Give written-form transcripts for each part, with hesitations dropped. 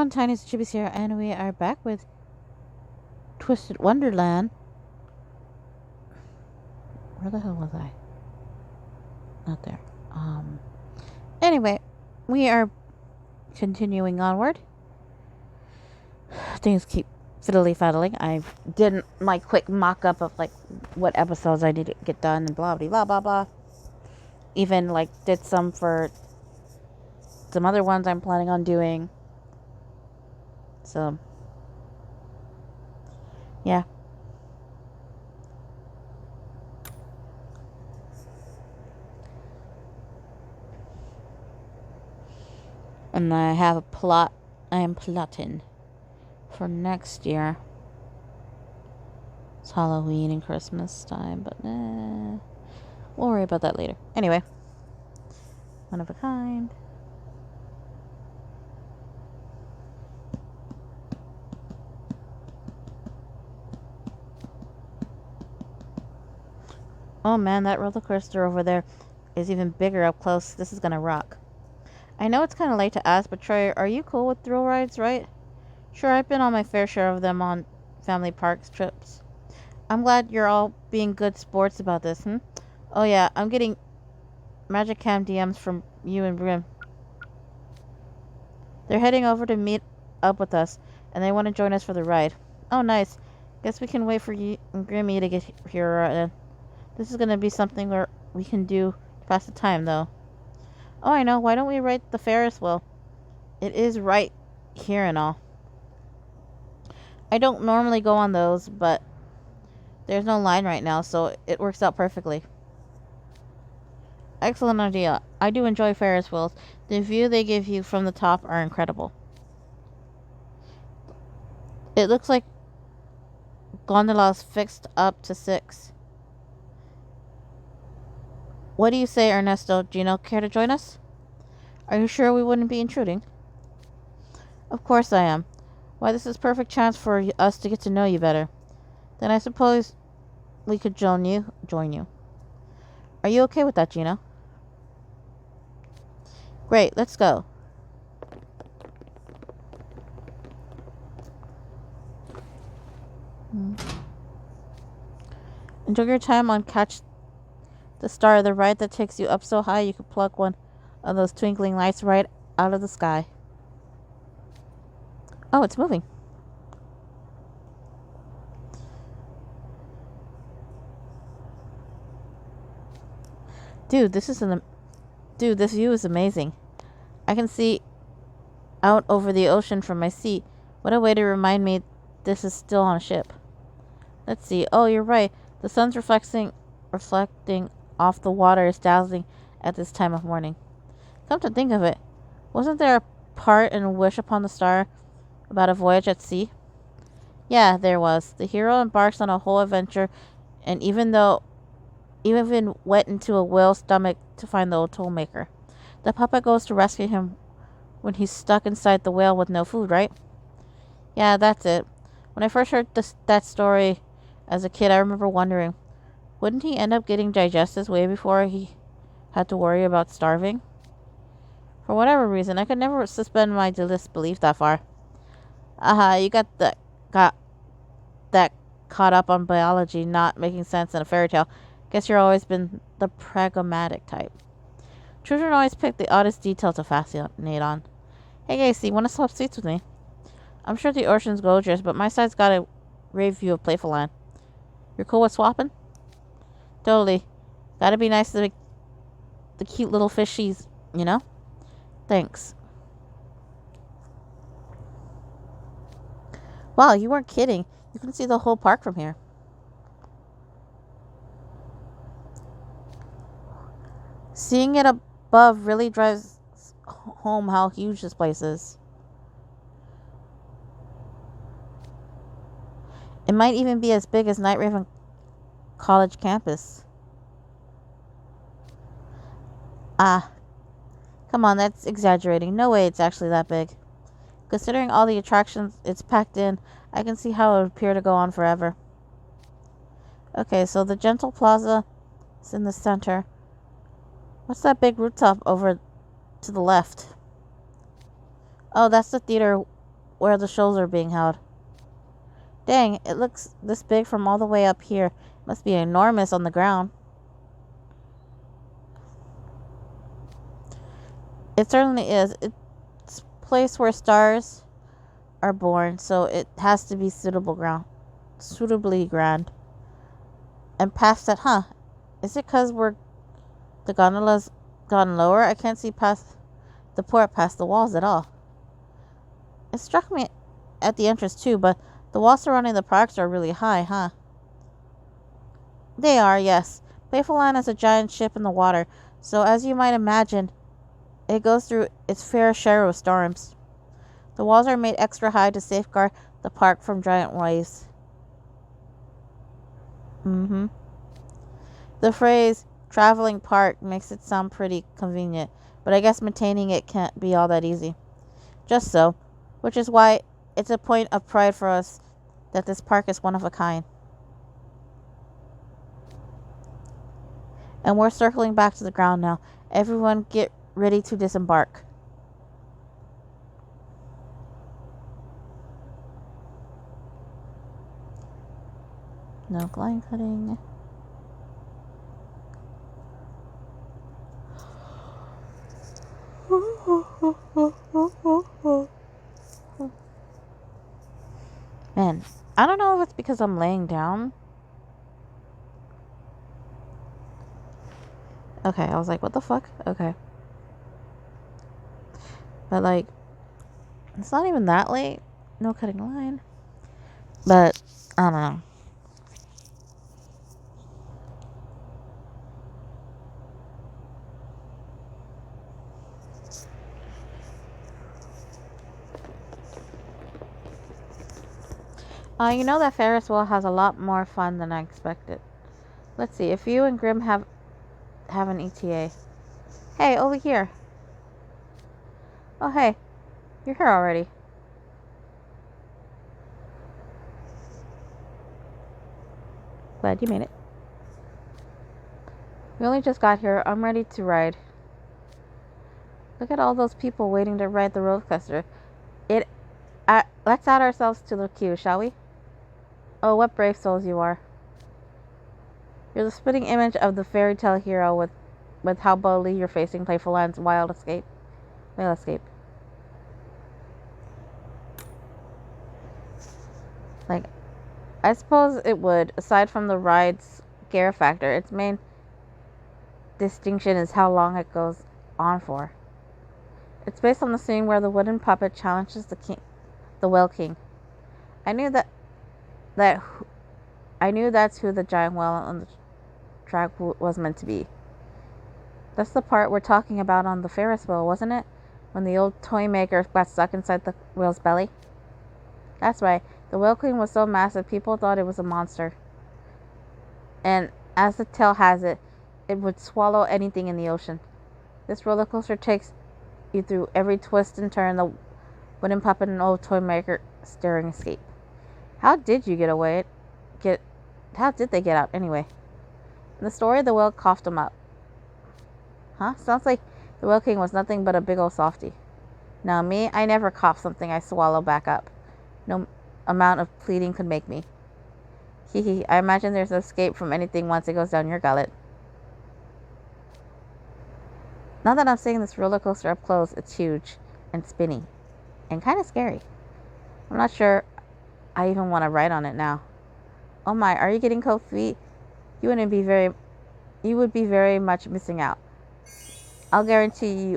everyone, Tiniestofchibis here, and we are back with Twisted Wonderland. Where the hell was I? Not there. Anyway, we are continuing onward. Things keep fiddly-faddling. I did my quick mock-up of, what episodes I need to get done and blah, blah, blah, blah, blah. Even, did some for some other ones I'm planning on doing. So, yeah. And I have a plot I am plotting for next year. It's Halloween and Christmas time, but we'll worry about that later. Anyway, one of a kind. Oh man, that roller coaster over there is even bigger up close. This is gonna rock. I know it's kind of late to ask, but Troy, are you cool with thrill rides, right? Sure, I've been on my fair share of them on family parks trips. I'm glad you're all being good sports about this, Oh yeah, I'm getting Magic Cam DMs from you and Brim. They're heading over to meet up with us, and they want to join us for the ride. Oh, nice. Guess we can wait for you and Grimmy to get here then. This is going to be something where we can do to pass the time, though. Oh, I know. Why don't we ride the Ferris wheel? It is right here and all. I don't normally go on those, but there's no line right now, so it works out perfectly. Excellent idea. I do enjoy Ferris wheels. The view they give you from the top are incredible. It looks like gondolas fixed up to 6. What do you say, Ernesto? Gino, care to join us? Are you sure we wouldn't be intruding? Of course I am. Why, this is a perfect chance for us to get to know you better. Then I suppose we could join you. Are you okay with that, Gino? Great, let's go. Enjoy your time on Catch the Star, the ride that takes you up so high you could pluck one of those twinkling lights right out of the sky. Oh, it's moving. Dude, this view is amazing. I can see out over the ocean from my seat. What a way to remind me this is still on a ship. Let's see. Oh, you're right. The sun's reflecting off the water is dazzling at this time of morning. Come to think of it, wasn't there a part in Wish Upon the Star about a voyage at sea? Yeah, there was. The hero embarks on a whole adventure, and even went into a whale's stomach to find the tollmaker. The puppet goes to rescue him when he's stuck inside the whale with no food, right? Yeah, that's it. When I first heard that story as a kid, I remember wondering, wouldn't he end up getting digestive way before he had to worry about starving? For whatever reason, I could never suspend my disbelief that far. Aha, you got that caught up on biology not making sense in a fairy tale. Guess you've always been the pragmatic type. Children always pick the oddest detail to fascinate on. Hey Casey, wanna swap seats with me? I'm sure the ocean's gorgeous, but my side's got a great view of Playful Land. You're cool with swapping? Totally. Gotta be nice to the cute little fishies, you know? Thanks. Wow, you weren't kidding. You can see the whole park from here. Seeing it above really drives home how huge this place is. It might even be as big as Night Raven College campus. Ah, come on, that's exaggerating. No way it's actually that big. Considering all the attractions it's packed in, I can see how it would appear to go on forever. Okay, so the Gentle Plaza is in the center. What's that big rooftop over to the left? Oh, that's the theater where the shows are being held. Dang, it looks this big from all the way up here. It must be enormous on the ground. It certainly is. It's a place where stars are born, so it has to be suitably grand. And past that, is it because the gondola's gone lower? I can't see past the port past the walls at all. It struck me at the entrance too, but the walls surrounding the parks are really high, They are, yes. Playful Land is a giant ship in the water, so as you might imagine, it goes through its fair share of storms. The walls are made extra high to safeguard the park from giant waves. The phrase traveling park makes it sound pretty convenient, but I guess maintaining it can't be all that easy. Just so, which is why it's a point of pride for us that this park is one of a kind. And we're circling back to the ground now. Everyone get ready to disembark. No line cutting. Man, I don't know if it's because I'm laying down. Okay, I was like, what the fuck? Okay. But like, it's not even that late. No cutting line. But, I don't know. You know that Ferris wheel has a lot more fun than I expected. Let's see, if you and Grim have an ETA. Hey, over here. Oh, hey. You're here already. Glad you made it. We only just got here. I'm ready to ride. Look at all those people waiting to ride the roller coaster. Let's add ourselves to the queue, shall we? Oh, what brave souls you are. You're the spitting image of the fairy tale hero with how boldly you're facing Playful Land's wild escape. Like, I suppose it would. Aside from the ride's scare factor, its main distinction is how long it goes on for. It's based on the scene where the wooden puppet challenges the Whale King. I knew that's who the giant whale on the track was meant to be. That's the part we're talking about on the Ferris wheel, wasn't it? When the old toy maker got stuck inside the whale's belly? That's right. The Whale King was so massive, people thought it was a monster. And as the tale has it, it would swallow anything in the ocean. This roller coaster takes you through every twist and turn the wooden puppet and old toy maker staring escape. How did you get away? How did they get out anyway? In the story, the whale coughed them up. Sounds like the Whale King was nothing but a big old softy. Now me, I never cough something I swallow back up. No amount of pleading could make me. Hee. I imagine there's no escape from anything once it goes down your gullet. Now that I'm seeing this roller coaster up close, it's huge and spinny and kind of scary. I'm not sure I even want to ride on it now. Oh my, are you getting cold feet? You would be very much missing out. I'll guarantee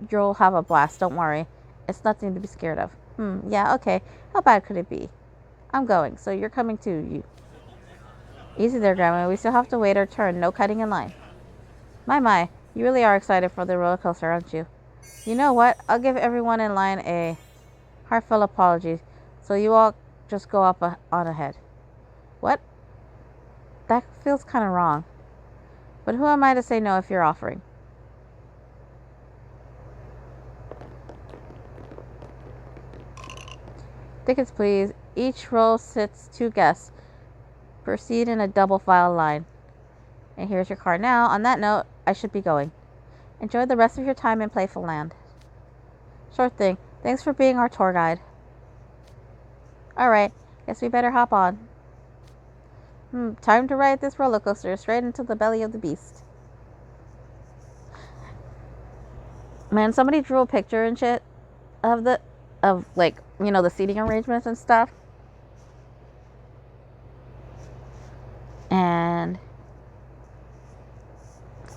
you'll have a blast, don't worry. It's nothing to be scared of. Yeah, okay. How bad could it be? I'm going, so you're coming too, you. Easy there, Grandma. We still have to wait our turn. No cutting in line. My. You really are excited for the roller coaster, aren't you? You know what? I'll give everyone in line a heartfelt apology, so you all just go up on ahead. What? That feels kind of wrong. But who am I to say no if you're offering? Tickets, please. Each row sits 2 guests. Proceed in a double file line. And here's your card now. On that note, I should be going. Enjoy the rest of your time in Playful Land. Sure thing. Thanks for being our tour guide. Alright, guess we better hop on. Time to ride this roller coaster straight into the belly of the beast. Man, somebody drew a picture and shit of like, the seating arrangements and stuff. And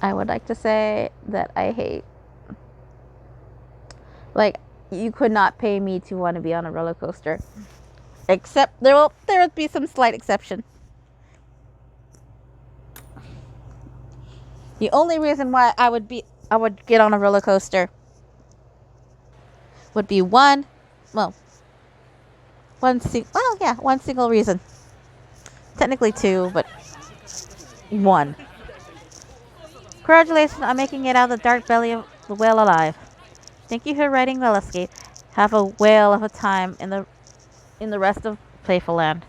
I would like to say that I hate, like, you could not pay me to want to be on a roller coaster. Except there would be some slight exception. The only reason why I would get on a roller coaster would be one single reason. Technically two, but one. Congratulations on making it out of the dark belly of the whale alive. Thank you for riding roller skate. Have a whale of a time in the rest of Playful Land.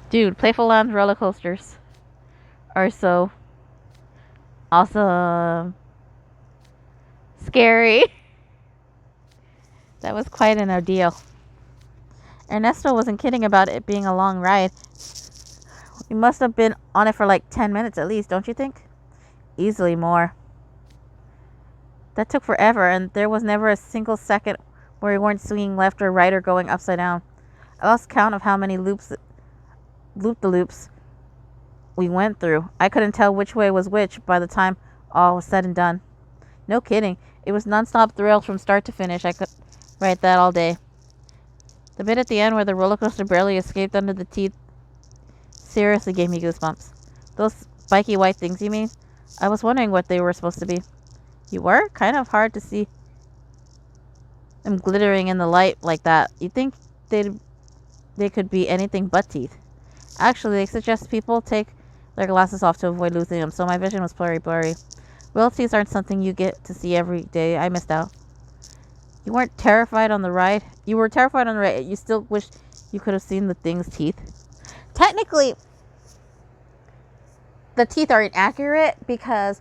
Dude, Playful Land roller coasters are so awesome. Scary. That was quite an ordeal. Ernesto wasn't kidding about it being a long ride. We must have been on it for like 10 minutes at least, don't you think? Easily more. That took forever, and there was never a single second where we weren't swinging left or right or going upside down. I lost count of how many loop-the-loops we went through. I couldn't tell which way was which by the time all was said and done. No kidding. It was non-stop thrills from start to finish. I could write that all day. The bit at the end where the roller coaster barely escaped under the teeth seriously gave me goosebumps. Those spiky white things, you mean? I was wondering what they were supposed to be. You were? Kind of hard to see them glittering in the light like that. You'd think they could be anything but teeth. Actually, they suggest people take their glasses off to avoid losing them, so my vision was blurry. Whale teeth aren't something you get to see every day. I missed out. You weren't terrified on the ride? You were terrified on the ride. You still wish you could have seen the thing's teeth? Technically, the teeth are inaccurate because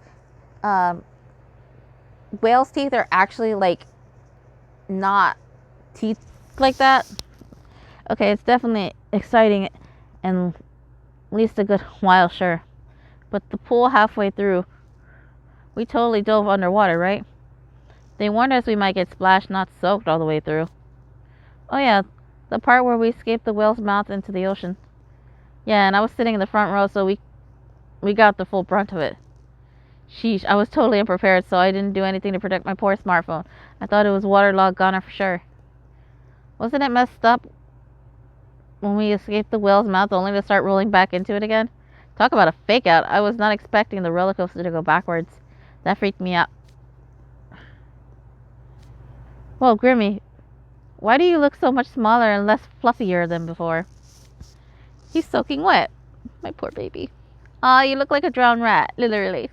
whales' teeth are actually like not teeth like that. Okay, it's definitely exciting and at least a good while, sure. But the pool halfway through, we totally dove underwater, right? They warned us we might get splashed, not soaked all the way through. Oh yeah, the part where we escaped the whale's mouth into the ocean. Yeah, and I was sitting in the front row, so we got the full brunt of it. Sheesh, I was totally unprepared, so I didn't do anything to protect my poor smartphone. I thought it was waterlogged goner for sure. Wasn't it messed up when we escaped the whale's mouth only to start rolling back into it again? Talk about a fake out. I was not expecting the roller coaster to go backwards. That freaked me out. Whoa, Grimmy, why do you look so much smaller and less fluffier than before? He's soaking wet. My poor baby. Aw, you look like a drowned rat, literally.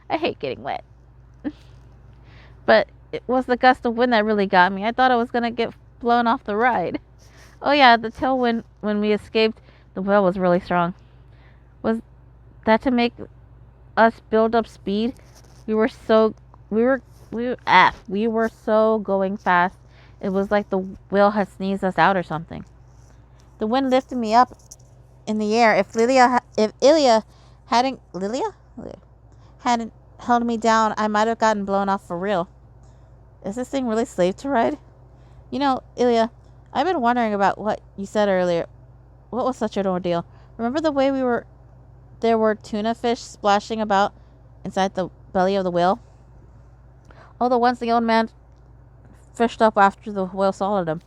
I hate getting wet. But it was the gust of wind that really got me. I thought I was going to get blown off the ride. Oh yeah, the tailwind when we escaped the whale was really strong. Was that to make us build up speed? We were so going fast. It was like the whale had sneezed us out or something. The wind lifted me up in the air. If Ilya hadn't held me down, I might have gotten blown off for real. Is this thing really safe to ride? You know, Ilya, I've been wondering about what you said earlier. What was such an ordeal? Remember the way there were tuna fish splashing about inside the belly of the whale? Oh, the ones the old man fished up after the whale swallowed them.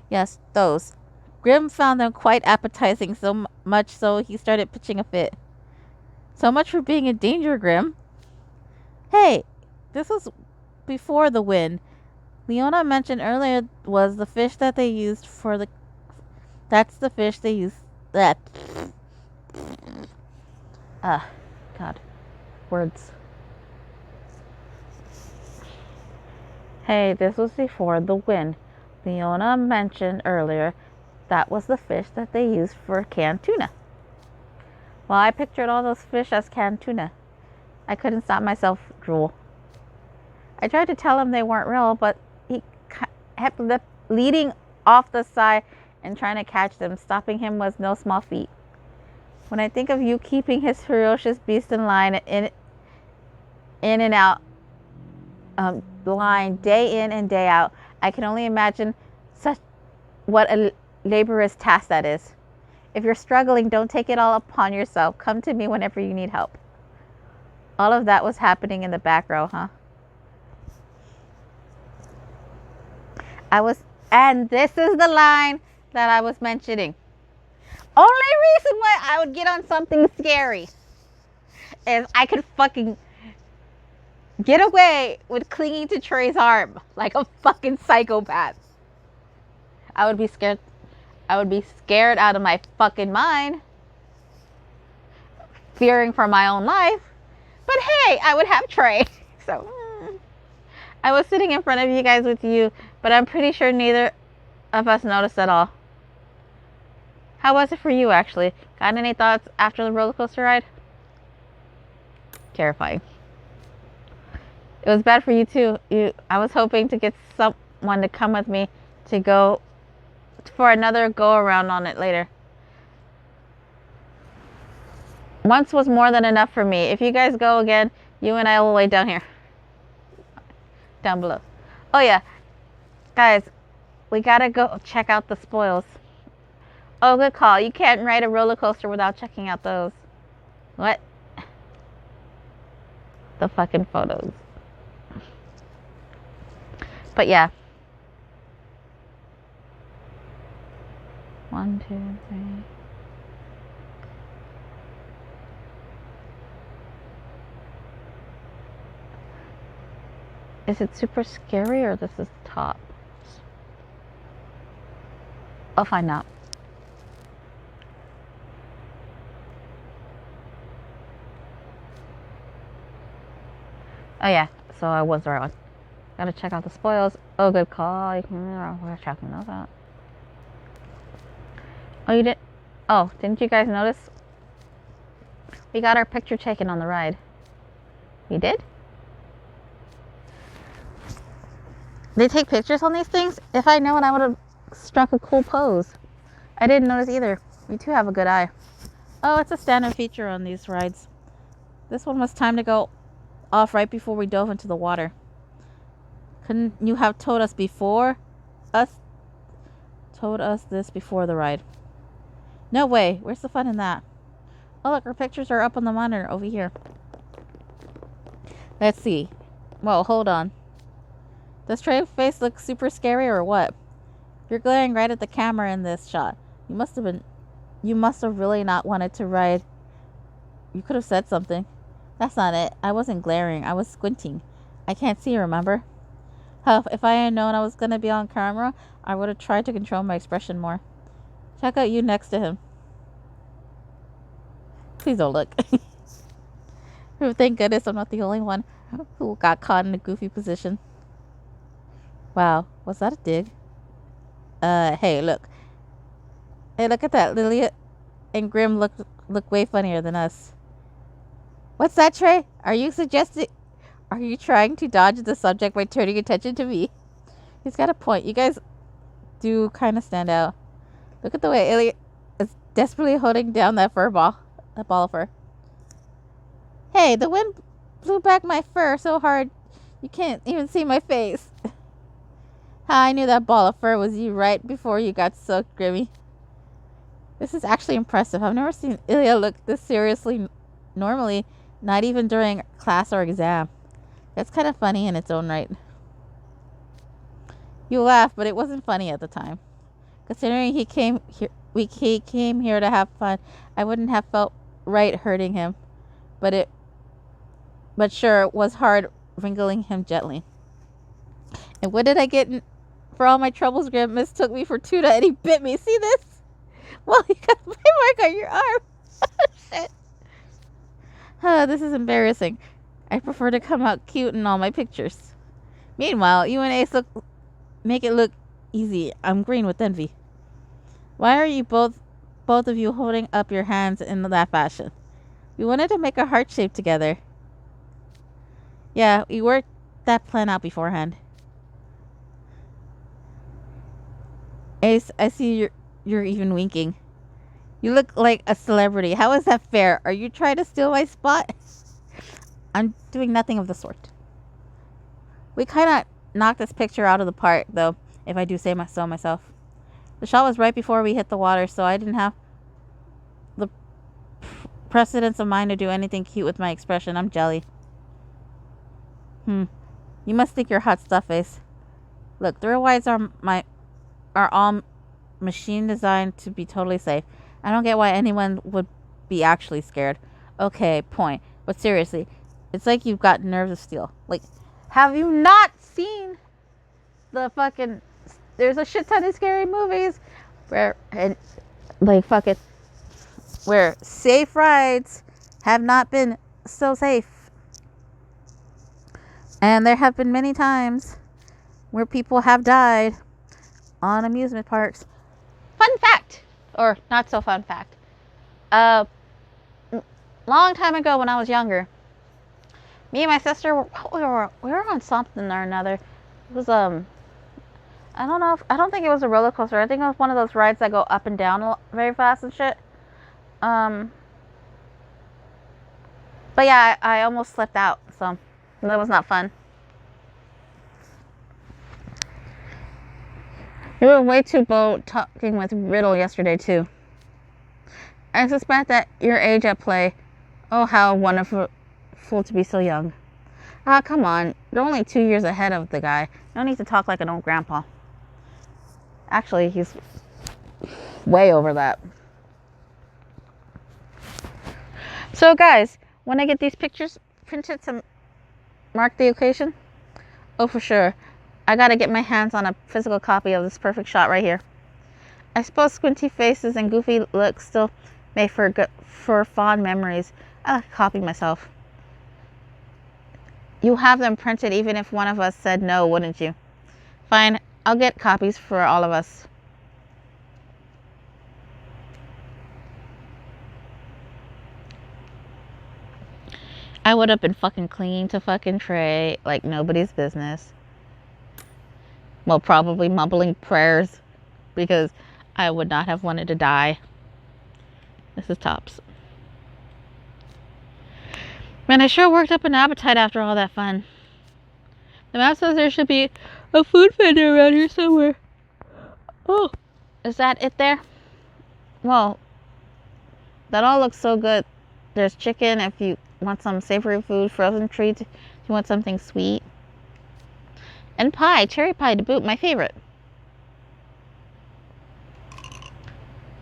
Yes, those. Grim found them quite appetizing, so much so he started pitching a fit. So much for being in danger, Grim. Hey, this was before the wind. Leona mentioned earlier was the fish that they used for the... That's the fish they used... That... God. Words. Hey, this was before the wind. Leona mentioned earlier that was the fish that they used for canned tuna. Well, I pictured all those fish as canned tuna. I couldn't stop myself drool. I tried to tell him they weren't real, but he kept leading off the side and trying to catch them. Stopping him was no small feat. When I think of you keeping his ferocious beast in line, in and out, line day in and day out, I can only imagine what a laborious task that is. If you're struggling, don't take it all upon yourself. Come to me whenever you need help. All of that was happening in the back row, huh? And this is the line that I was mentioning. Only reason why I would get on something scary is I could fucking get away with clinging to Trey's arm like a fucking psychopath. I would be scared. I would be scared out of my fucking mind, fearing for my own life. But hey, I would have Trey. So I was sitting in front of you guys with you, but I'm pretty sure neither of us noticed at all. How was it for you, actually? Got any thoughts after the roller coaster ride? Terrifying. It was bad for you too. I was hoping to get someone to come with me to go for another go around on it later. Once was more than enough for me. If you guys go again, you and I will wait down here. Down below. Oh yeah. Guys, we gotta go check out the spoils. Oh, good call. You can't ride a roller coaster without checking out those. What? The fucking photos. But yeah. 1, 2, 3. Is it super scary or this is top? I'll find out. Oh yeah, so I was the right one. Gotta check out the spoils. Oh, good call. We're checking those out. Oh, you did? Oh, didn't you guys notice? We got our picture taken on the ride. We did? They take pictures on these things? If I known, I would have struck a cool pose. I didn't notice either. You two have a good eye. Oh, it's a standard feature on these rides. This one was timed to go off right before we dove into the water. Couldn't you have told us this before the ride? No way. Where's the fun in that? Oh, look, our pictures are up on the monitor over here. Let's see. Well, hold on. Does Trey's face look super scary or what? You're glaring right at the camera in this shot. You must have really not wanted to ride. You could have said something. That's not it. I wasn't glaring. I was squinting. I can't see, remember? Hell, if I had known I was going to be on camera, I would have tried to control my expression more. Check out you next to him. Please don't look. Thank goodness I'm not the only one who got caught in a goofy position. Wow, was that a dig? Hey, look. Hey, look at that. Lilia and Grim look way funnier than us. What's that, Trey? Are you trying to dodge the subject by turning attention to me? He's got a point. You guys do kind of stand out. Look at the way Elliot is desperately holding down that ball of fur. Hey, the wind blew back my fur so hard you can't even see my face. I knew that ball of fur was you right before you got soaked, Grimmy. This is actually impressive. I've never seen Ilya look this seriously normally, not even during class or exam. That's kind of funny in its own right. You laugh, but it wasn't funny at the time. Considering he came here to have fun, I wouldn't have felt right hurting him. But sure, it was hard wriggling him gently. And what did I get for all my troubles? Grim mistook me for Tuna and he bit me. See this? Well, you got a bite mark on your arm. Shit. This is embarrassing. I prefer to come out cute in all my pictures. Meanwhile, you and Ace make it look easy. I'm green with envy. Why are you both of you holding up your hands in that fashion? We wanted to make a heart shape together. Yeah, we worked that plan out beforehand. Ace, I see you're even winking. You look like a celebrity. How is that fair? Are you trying to steal my spot? I'm doing nothing of the sort. We kind of knocked this picture out of the park, though, if I do say so myself. The shot was right before we hit the water, so I didn't have the precedence of mind to do anything cute with my expression. I'm jelly. You must think you're hot stuff, Ace. Look, thrill rides are all machine designed to be totally safe. I don't get why anyone would be actually scared. Okay, point. But seriously, it's like you've got nerves of steel. Like, have you not seen the fucking... There's a shit ton of scary movies where where safe rides have not been so safe. And there have been many times where people have died on amusement parks. Fun fact, or not so fun fact. Long time ago when I was younger, me and my sister we were on something or another. It was I don't think it was a roller coaster. I think it was one of those rides that go up and down very fast and shit. But yeah, I almost slipped out, so that was not fun. You were way too bold talking with Riddle yesterday, too. I suspect that your age at play. Oh, how wonderful to be so young. Ah, come on. You're only 2 years ahead of the guy. You don't need to talk like an old grandpa. Actually, he's way over that. So, guys, when I get these pictures printed to mark the occasion? Oh, for sure. I gotta get my hands on a physical copy of this perfect shot right here. I suppose squinty faces and goofy looks still make for fond memories. I like to copy myself. You have them printed even if one of us said no, wouldn't you? Fine, I'll get copies for all of us. I would have been fucking clinging to fucking Trey like nobody's business. Well, probably mumbling prayers because I would not have wanted to die. This is tops. Man, I sure worked up an appetite after all that fun. The map says there should be a food vendor around here somewhere. Oh, is that it there? Well, that all looks so good. There's chicken if you want some savory food, frozen treats if you want something sweet. And pie, cherry pie to boot, my favorite.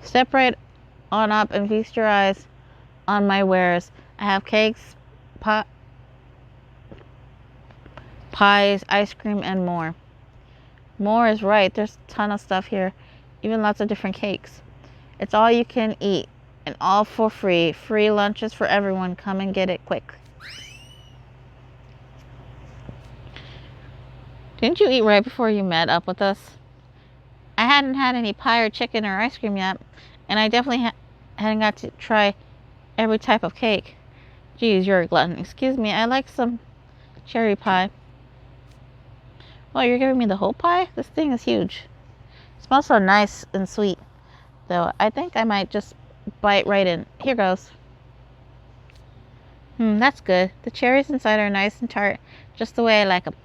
Step right on up and feast your eyes on my wares. I have cakes, pies, ice cream, and more. More is right. There's a ton of stuff here. Even lots of different cakes. It's all you can eat. And all for free. Free lunches for everyone. Come and get it quick. Didn't you eat right before you met up with us? I hadn't had any pie or chicken or ice cream yet. And I definitely hadn't got to try every type of cake. Geez, you're a glutton. Excuse me, I like some cherry pie. Well, you're giving me the whole pie? This thing is huge. It smells so nice and sweet. Though, I think I might just bite right in. Here goes. That's good. The cherries inside are nice and tart, just the way I like them.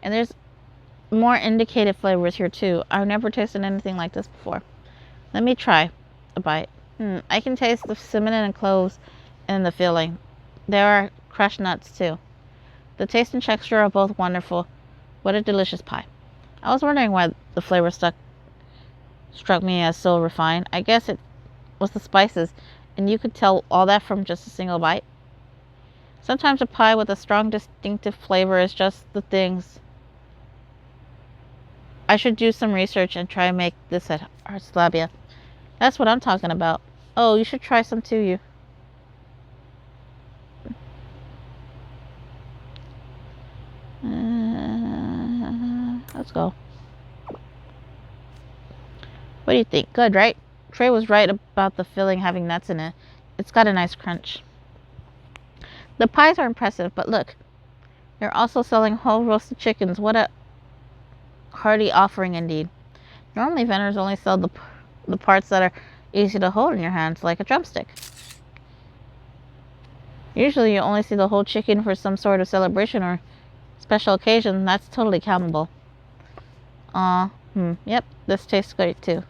And there's more indicated flavors here too. I've never tasted anything like this before. Let me try a bite. I can taste the cinnamon and cloves in the filling. There are crushed nuts too. The taste and texture are both wonderful. What a delicious pie. I was wondering why the flavor struck me as so refined. I guess it was the spices, and you could tell all that from just a single bite. Sometimes a pie with a strong distinctive flavor is just the things. I should do some research and try and make this at Arslabia. That's what I'm talking about. Oh, you should try some too, you. Let's go. What do you think? Good, right? Trey was right about the filling having nuts in it. It's got a nice crunch. The pies are impressive, but look. They're also selling whole roasted chickens. What a hearty offering indeed. Normally vendors only sell the parts that are easy to hold in your hands, like a drumstick. Usually you only see the whole chicken for some sort of celebration or special occasion. That's totally countable. Yep, this tastes great too.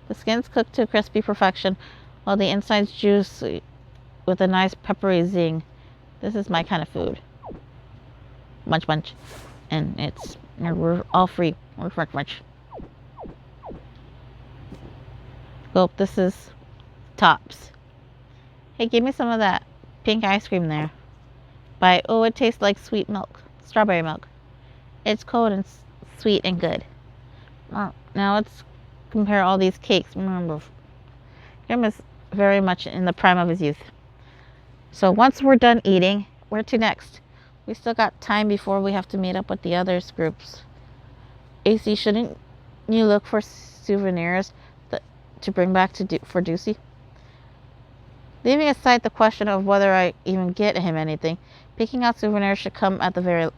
The skin's cooked to crispy perfection, while the inside's juicy with a nice peppery zing. This is my kind of food. Munch munch. And we're all free. Munch munch munch. Oh, this is tops. Hey, give me some of that pink ice cream there. Oh, it tastes like sweet milk. Strawberry milk. It's cold and sweet and good. Now let's compare all these cakes. Remember, Grim is very much in the prime of his youth. So once we're done eating, where to next? We still got time before we have to meet up with the others groups. AC, shouldn't you look for souvenirs to bring back for Deucey? Leaving aside the question of whether I even get him anything, picking out souvenirs should come at the very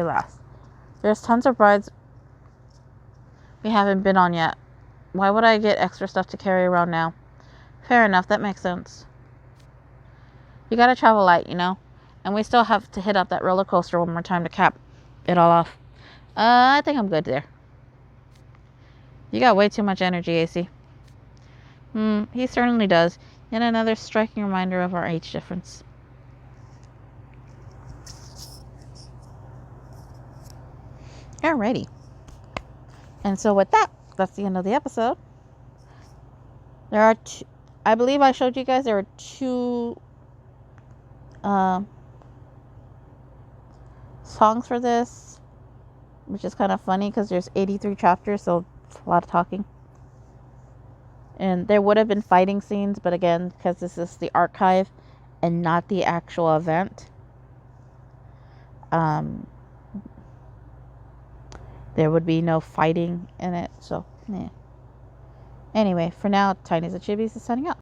last. There's tons of rides we haven't been on yet. Why would I get extra stuff to carry around now? Fair enough, that makes sense. You gotta travel light, you know? And we still have to hit up that roller coaster one more time to cap it all off. I think I'm good there. You got way too much energy, AC. He certainly does. Yet another striking reminder of our age difference. Alrighty. And so with that, that's the end of the episode. There are I believe I showed you guys there are 2 songs for this, which is kind of funny because there's 83 chapters, so it's a lot of talking. And there would have been fighting scenes, but again, because this is the archive and not the actual event, there would be no fighting in it. So, yeah. Anyway, for now, Tiniestofchibis is signing out.